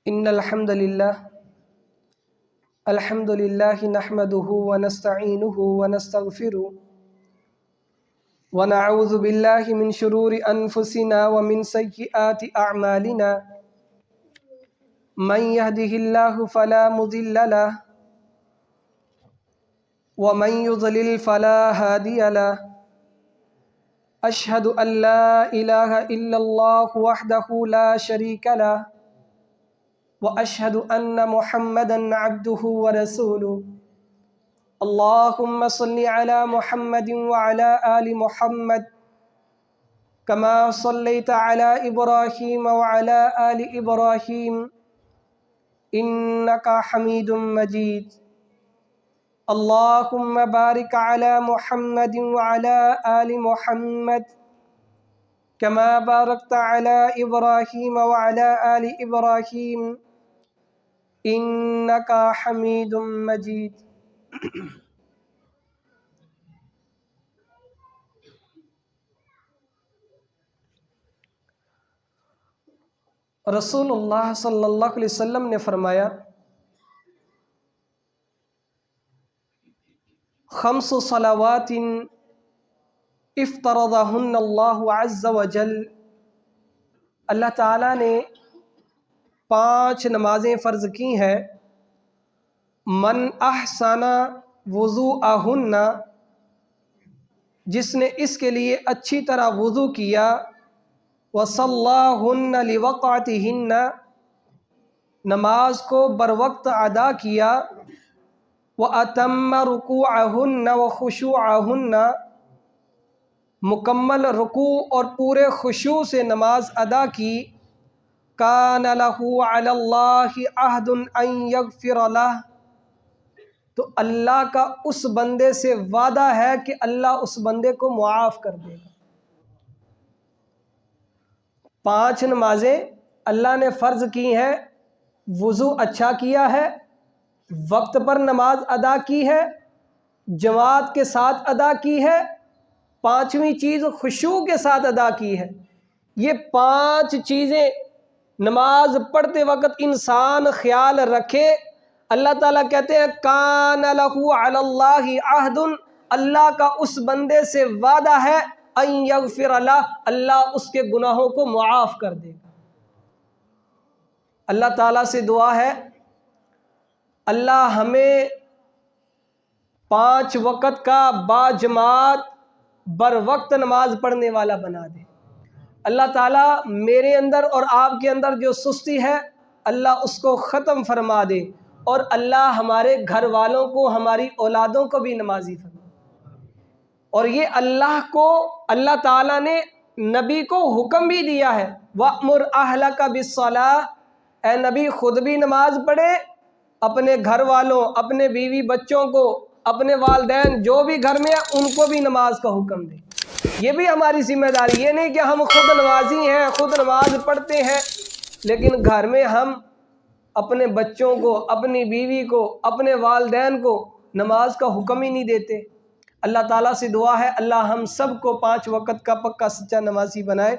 ان الحمد للہ نحمده ونستعینه ونستغفره ونعوذ باللہ من شرور انفسنا ومن سیئات اعمالنا من يهده الله فلا مضل له ومن يضلل فلا هادي له اشهد ان لا اله الا الله وحده لا شريك له واشهد ان محمدا عبده ورسوله اللهم صل على محمد وعلى آل محمد كما صليت على إبراهيم وعلى آل إبراهيم إنك حميد مجيد اللهم بارك على محمد وعلى آل محمد كما باركت على إبراهيم وعلى آل إبراهيم إنك حميد مجيد رسول اللہ صلی اللہ علیہ وسلم نے فرمایا، خمس صلوات افترضہن اللہ عز وجل، اللہ تعالیٰ نے 5 نمازیں فرض کی ہیں، من احسن وضوءہن، جس نے اس کے لیے اچھی طرح وضو کیا، وصلاہن لوقعتہن، نماز کو بروقت ادا کیا، واتم رکوعہن وخشوعہن، مکمل رکوع اور پورے خشوع سے نماز ادا کی، کان لہ علی اللہ عہد ان یغفر لہ، تو اللہ کا اس بندے سے وعدہ ہے کہ اللہ اس بندے کو معاف کر دے گا۔ 5 نمازیں اللہ نے فرض کی ہیں، وضو اچھا کیا ہے، وقت پر نماز ادا کی ہے، جماعت کے ساتھ ادا کی ہے، 5ویں چیز خشوع کے ساتھ ادا کی ہے۔ یہ 5 چیزیں نماز پڑھتے وقت انسان خیال رکھے، اللہ تعالیٰ کہتے ہیں کان لہ علی اللہ عہد، اللہ کا اس بندے سے وعدہ ہے، ان یغفر لہ، اللہ اس کے گناہوں کو معاف کر دے گا۔ اللہ تعالیٰ سے دعا ہے اللہ ہمیں 5 وقت کا باجماعت بر وقت نماز پڑھنے والا بنا دے۔ اللہ تعالیٰ میرے اندر اور آپ کے اندر جو سستی ہے اللہ اس کو ختم فرما دے، اور اللہ ہمارے گھر والوں کو، ہماری اولادوں کو بھی نمازی فرما۔ اور یہ اللہ تعالیٰ نے نبی کو حکم بھی دیا ہے، وَأْمُرْ أَهْلَكَ بِالصَّلَاةِ، اے نبی خود بھی نماز پڑھے، اپنے گھر والوں، اپنے بیوی بچوں کو، اپنے والدین جو بھی گھر میں ہیں ان کو بھی نماز کا حکم دے۔ یہ بھی ہماری ذمہ داری، یہ نہیں کہ ہم خود نمازی ہیں، خود نماز پڑھتے ہیں، لیکن گھر میں ہم اپنے بچوں کو، اپنی بیوی کو، اپنے والدین کو نماز کا حکم ہی نہیں دیتے۔ اللہ تعالیٰ سے دعا ہے اللہ ہم سب کو 5 وقت کا پکا سچا نمازی بنائے۔